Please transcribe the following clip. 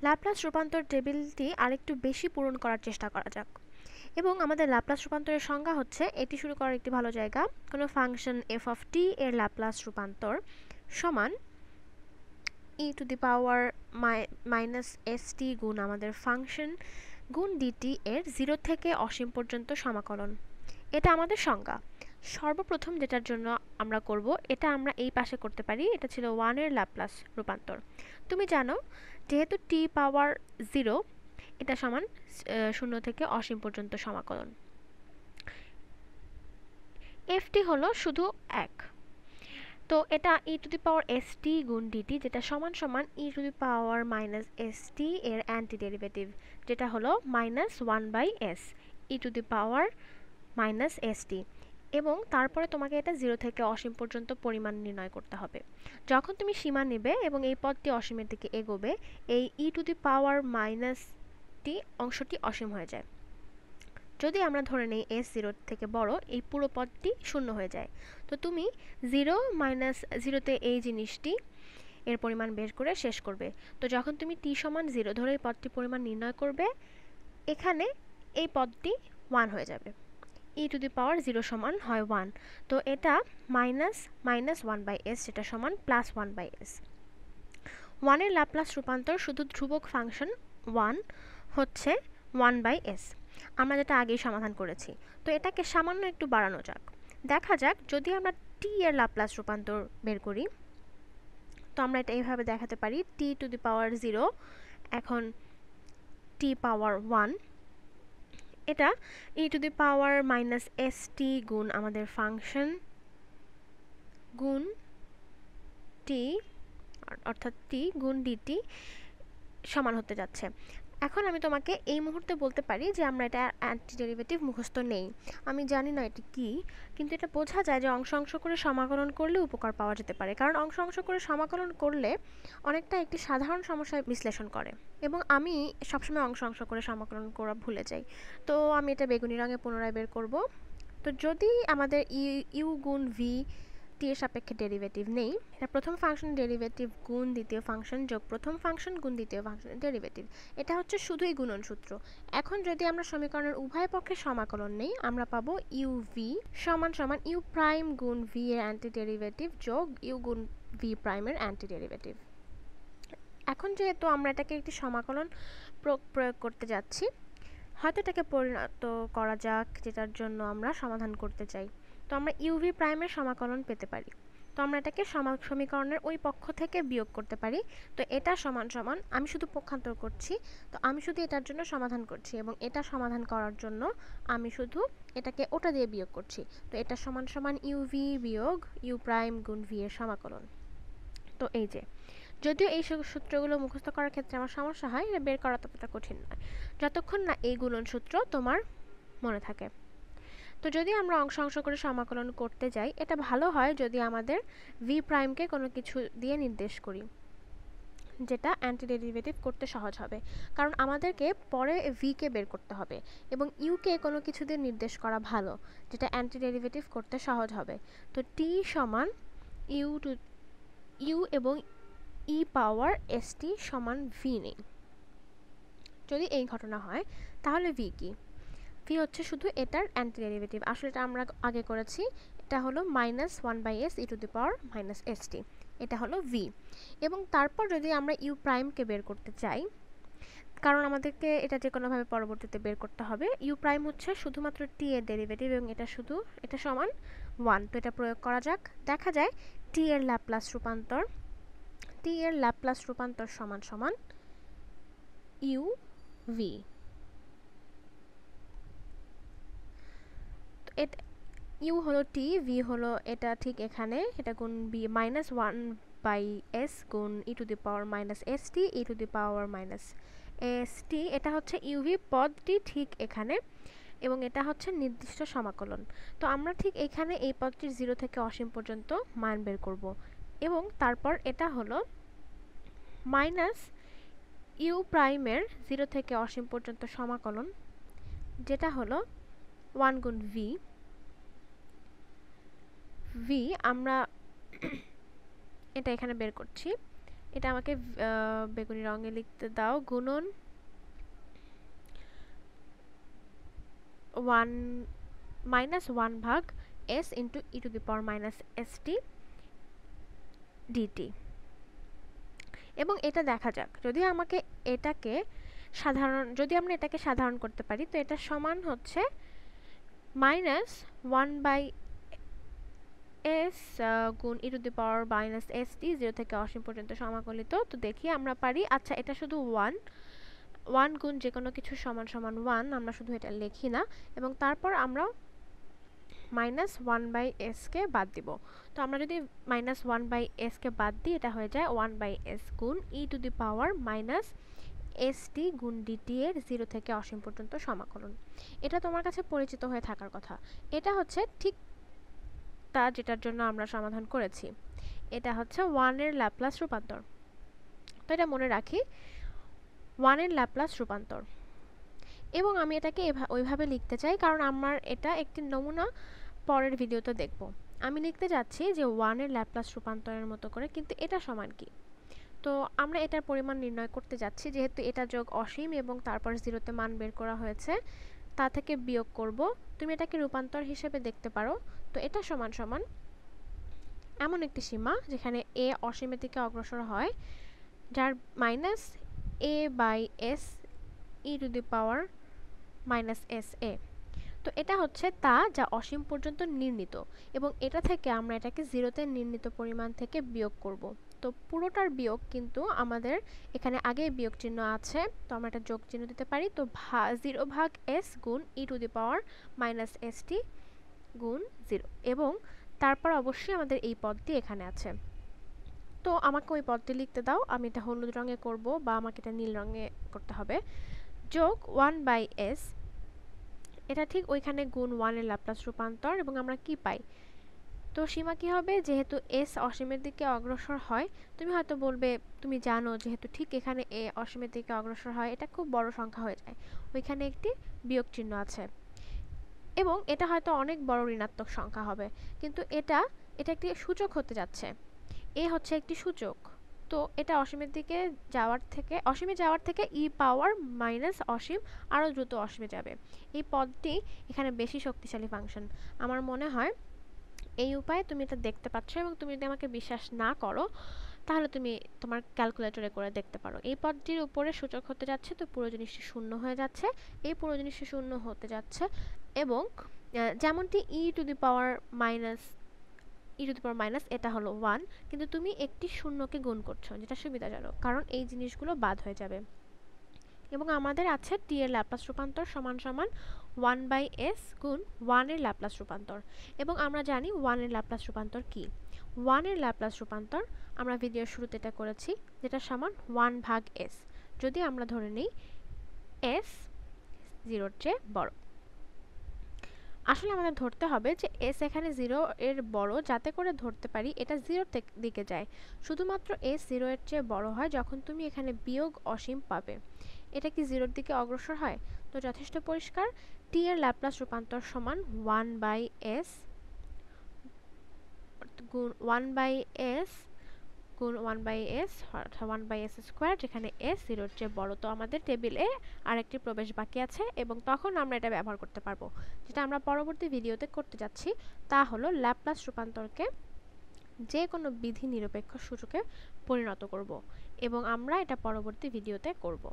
Laplace রূপান্তর টেবিলটি আরেকটু বেশি পূরণ করার চেষ্টা করা যাক। এবং আমাদের ল্যাপ্লাস রূপান্তরের সংজ্ঞা হচ্ছে, এটি শুরু করার একটি ভালো জায়গা, কোনো ফাংশন এফ অফ টি এর ল্যাপ্লাস রূপান্তর সমান e to the power minus s t গুণ আমাদের ফাংশন গুণ ডিটি এর 0 থেকে অসীম পর্যন্ত সমাকলন। এটা আমাদের সংজ্ঞা। সর্বপ্রথম যেটার জন্য আমরা করব, এটা আমরা এই পাশে করতে পারি, এটা ছিল 1 এর ল্যাপ্লাস রূপান্তর। তুমি জানো যেহেতু টি পাওয়ার 0 এটা সমান 0 থেকে অসীম পর্যন্ত সমাকলন। এফটি হলো শুধু 1, তো এটা e to the power S t গুণ ডিটি, যেটা সমান সমান e to the power minus s t এর অ্যান্টি ডেরিভেটিভ, যেটা হলো minus 1/s e to the power minus s t. এবং তারপরে তোমাকে এটা 0 থেকে অসীম পর্যন্ত পরিমাণ নির্ণয় করতে হবে। যখন তুমি সীমা নেবে এবং এই পদটি অসীমের দিকে এগোবে, এই ই টু দি পাওয়ার মাইনাস টি অংশটি অসীম হয়ে যায়। যদি আমরা ধরে নেই s 0 থেকে বড়, এই পুরো পদটি শূন্য হয়ে যায়। তো তুমি 0 মাইনাস 0তে এই জিনিসটি এর পরিমাণ বের করে শেষ করবে। তো যখন তুমি t সমান 0 ধরে এই পদটির পরিমাণ নির্ণয় করবে, এখানে এই পদটি 1 হয়ে যাবে। ই টু দি পাওয়ার 0 সমান হয় 1, তো এটা মাইনাস 1/s, যেটা সমান প্লাস 1/s। 1 এর ল্যাপ্লাস রূপান্তর শুধু ধ্রুবক ফাংশন 1 হচ্ছে 1/s, আমরা যেটা আগেই সমাধান করেছি। তো এটাকে সামান্য একটু বাড়ানো যাক। দেখা যাক যদি আমরা t এর ল্যাপ্লাস রূপান্তর বের করি, তো আমরা এটা এইভাবে দেখাতে পারি, t টু দি পাওয়ার 0 এখন t পাওয়ার 1, এটা e to the power minus s t গুণ আমাদের ফাংশন গুণ টি, অর্থাৎ টি গুণ ডিটি সমান হতে যাচ্ছে। এখন আমি তোমাকে এই মুহূর্তে বলতে পারি যে আমরা এটা অ্যান্টি ডেরিভেটিভ মুখস্থ নেই, আমি জানি না এটা কি, কিন্তু এটা বোঝা যায় যে অংশ অংশ করে সমাকলন করলে উপকার পাওয়া যেতে পারে, কারণ অংশ অংশ করে সমাকলন করলে অনেকটা একটি সাধারণ সমস্যা বিশ্লেষণ করে, এবং আমি সবসময় অংশ অংশ করে সমাকলন করা ভুলে যাই। তো আমি এটা বেগুনি রঙে পুনরায় বের করব। তো যদি আমাদের ইউ গুণ ভি টি এর সাপেক্ষে ডেরিভেটিভ নেই, এটা প্রথম ফাংশন ডেরিভেটিভ গুণ দ্বিতীয় ফাংশন যোগ প্রথম ফাংশন গুণ দ্বিতীয় ফাংশনের ডেরিভেটিভ, এটা হচ্ছে শুধুই গুণন সূত্র। এখন যদি আমরা সমীকরণের উভয় পক্ষে সমাকলন নেই, আমরা পাবো ইউ ভি সমান সমান ইউ প্রাইম গুণ ভি এর অ্যান্টি ডেরিভেটিভ যোগ ইউ গুণ ভি প্রাইমের অ্যান্টি ডেরিভেটিভ। এখন যেহেতু আমরা এটাকে একটি সমাকলন প্রয়োগ করতে যাচ্ছি, হয়তো এটাকে পরিণত করা যাক, যেটার জন্য আমরা সমাধান করতে চাই। তো আমরা ইউভি প্রাইমের সমাকলন পেতে পারি। তো আমরা এটাকে সমীকরণের ওই পক্ষ থেকে বিয়োগ করতে পারি। তো এটা সমান সমান, আমি শুধু পক্ষান্তর করছি, তো আমি শুধু এটার জন্য সমাধান করছি, এবং এটা সমাধান করার জন্য আমি শুধু এটাকে ওটা দিয়ে বিয়োগ করছি। তো এটা সমান সমান ইউভি বিয়োগ ইউ প্রাইম গুণ ভি এর সমাকলন। তো এই যে, যদিও এই সূত্রগুলো মুখস্থ করার ক্ষেত্রে আমার সমস্যা হয়, এটা বের করা ততটা কঠিন নয়, যতক্ষণ না এই গুণন সূত্র তোমার মনে থাকে। তো যদি আমরা অংশ অংশ করে সমাকলন করতে যাই, এটা ভালো হয় যদি আমাদের ভি প্রাইমকে কোনো কিছু দিয়ে নির্দেশ করি, যেটা অ্যান্টি ডেরিভেটিভ করতে সহজ হবে, কারণ আমাদেরকে পরে ভিকে বের করতে হবে, এবং ইউকে কোনো কিছু দিয়ে নির্দেশ করা ভালো, যেটা অ্যান্টি ডেরিভেটিভ করতে সহজ হবে। তো টি সমান ইউ এবং ই পাওয়ার এস টি সমান ভি নেই। যদি এই ঘটনা হয়, তাহলে ভি কি? ভি হচ্ছে শুধু এটার অ্যান্টি ডেরিভেটিভ, আসলে এটা আমরা আগে করেছি, এটা হলো minus 1/s e to the power minus s t, এটা হলো ভি। এবং তারপর যদি আমরা ইউ প্রাইমকে বের করতে চাই, কারণ আমাদেরকে এটা যে কোনোভাবে পরবর্তীতে বের করতে হবে, ইউ প্রাইম হচ্ছে শুধুমাত্র টি এর ডেরিভেটিভ, এবং এটা সমান 1। তো এটা প্রয়োগ করা যাক, দেখা যায় টি এর ল্যাপ্লাস রূপান্তর সমান সমান ইউ ভি। এটা ইউ হলো টি, ভি হলো এটা ঠিক এখানে, এটা গুণ বি মাইনাস 1/s গুণ e to the power minus s t e to the power minus s t, এটা হচ্ছে ইউভি পদটি ঠিক এখানে, এবং এটা হচ্ছে নির্দিষ্ট সমাকলন। তো আমরা ঠিক এখানে এই পদটির 0 থেকে অসীম পর্যন্ত মান বের করব, এবং তারপর এটা হলো মাইনাস ইউ প্রাইমের 0 থেকে অসীম পর্যন্ত সমাকলন, যেটা হলো 1 গুণ ভি আমরা এটা এখানে বের করছি, এটা আমাকে বেগুনি রঙে লিখতে দাও, গুণন 1 -1 ভাগ s into e two the power minus st dt। এবং এটা দেখা যাক, যদি আমরা এটাকে সাধারণ করতে পারি, তো এটা সমান হচ্ছে -1/s গুণ e two the power minus st 0 থেকে অসীম পর্যন্ত সমাকলিত। তো দেখি আমরা পারি। আচ্ছা, এটা শুধু 1 গুণ যে কোনো কিছু সমান সমান 1, আমরা শুধু এটা লিখি না, এবং তারপর আমরা -1/s কে বাদ দিব। তো আমরা যদি -1/s কে বাদ দিই, এটা হয়ে যায় 1/s গুণ e two the power minus st গুণ dt এর 0 থেকে অসীম পর্যন্ত সমাকলন। এটা তোমার কাছে পরিচিত হয়ে থাকার কথা। এটা হচ্ছে ঠিক তা যেটার জন্য আমরা সমাধান করেছি। এটা হচ্ছে 1 এর ল্যাপ্লাস রূপান্তর। তো এটা মনে রাখি, 1 এর ল্যাপ্লাস রূপান্তর। এবং আমি এটাকে ওইভাবে লিখতে চাই কারণ আমার এটা একটি নমুনা পরের ভিডিওতে দেখব। আমি লিখতে যাচ্ছি যে 1 এর ল্যাপ্লাস রূপান্তরের মতো করে, কিন্তু এটা সমান কি? তো আমরা এটার পরিমাণ নির্ণয় করতে যাচ্ছি, যেহেতু এটা যোগ অসীম এবং তারপর 0 তে মান বের করা হয়েছে, তা থেকে বিয়োগ করব। তুমি এটাকে রূপান্তর হিসেবে দেখতে পারো। তো এটা সমান সমান এমন একটি সীমা যেখানে a অসীমের দিকে অগ্রসর হয়, যার minus a/s e two the power minus sa। তো এটা হচ্ছে তা যা অসীম পর্যন্ত নির্ণীত, এবং এটা থেকে আমরা এটাকে 0 তে নির্ণীত পরিমাণ থেকে বিয়োগ করব। তো পুরোটার বিয়োগ কিন্তু আমাদের এখানে আগেই বিয়োগ চিহ্ন আছে, তো আমরা এটা যোগ চিহ্ন দিতে পারি। তো 0 ভাগ s গুণ e two the power minus st গুণ 0, এবং তারপর অবশ্যই আমাদের এই পদটি এখানে আছে। তো আমাকে ওই পদটি লিখতে দাও। আমি এটা হলুদ রঙে করব, বা আমাকে এটা নীল রঙে করতে হবে। যোগ 1/s, এটা ঠিক ওইখানে গুণ 1 এর ল্যাপ্লাস রূপান্তর, এবং আমরা কি পাই? তো সীমা কি হবে? যেহেতু s অসীমের দিকে অগ্রসর হয়, তুমি হয়তো বলবে তুমি জানো যেহেতু ঠিক এখানে a অসীমের দিকে অগ্রসর হয়, এটা খুব বড় সংখ্যা হয়ে যায়, ওইখানে একটি বিয়োগ চিহ্ন আছে, এবং এটা হয়তো অনেক বড় ঋণাত্মক সংখ্যা হবে, কিন্তু এটা একটি সূচক হতে যাচ্ছে। a হচ্ছে একটি সূচক। তো এটা অসীমে যাওয়ার থেকে e পাওয়ার মাইনাস অসীম আরও দ্রুত অসীমে যাবে। এই পদটি এখানে বেশি শক্তিশালী ফাংশন। আমার মনে হয় এই উপায়ে তুমি এটা দেখতে পাচ্ছ, এবং তুমি যদি আমাকে বিশ্বাস না করো তাহলে তুমি তোমার ক্যালকুলেটরে করে দেখতে পারো। এই পদটির উপরে সূচক হতে যাচ্ছে, তো পুরো জিনিসটি শূন্য হয়ে যাচ্ছে, এই পুরো জিনিসটি শূন্য হতে যাচ্ছে, এবং যেমনটি e two the power minus এটা হলো 1, কিন্তু তুমি একটি শূন্যকে গুণ করছো, যেটা সুবিধাজনক, কারণ এই জিনিসগুলো বাদ হয়ে যাবে। এবং আমাদের আছে t এর ল্যাপ্লাস রূপান্তর সমান সমান 1/s গুণ 1 এর ল্যাপ্লাস রূপান্তর, এবং আমরা জানি 1 এর ল্যাপ্লাস রূপান্তর কি। 1 এর ল্যাপ্লাস রূপান্তর আমরা ভিডিওর শুরুতে এটা করেছি, যেটা সমান 1 ভাগ s, যদি আমরা ধরে নিই s 0 এর চেয়ে বড়। আসলে আমাদের ধরতে হবে যে s এখানে 0 এর বড়, যাতে করে ধরতে পারি এটা 0 দিকে যায়। শুধুমাত্র s 0 এর চেয়ে বড় হয় যখন তুমি এখানে বিয়োগ অসীম পাবে। এটা কি 0 এর দিকে অগ্রসর হয়? তো যথেষ্ট পরিষ্কার, t এর ল্যাপ্লাস রূপান্তর সমান 1/s গুণ 1/s গুণ 1/s, অর্থাৎ 1/s স্কয়ার, যেখানে s 0 এর চেয়ে বড়। তো আমাদের টেবিলে আরেকটি প্রবেশ বাকি আছে, এবং তখন আমরা এটা ব্যবহার করতে পারবো। যেটা আমরা পরবর্তী ভিডিওতে করতে যাচ্ছি তা হলো ল্যাপ্লাস রূপান্তরকে যে কোনো বিধি নিরপেক্ষ সূচকে পরিণত করব, এবং আমরা এটা পরবর্তী ভিডিওতে করব।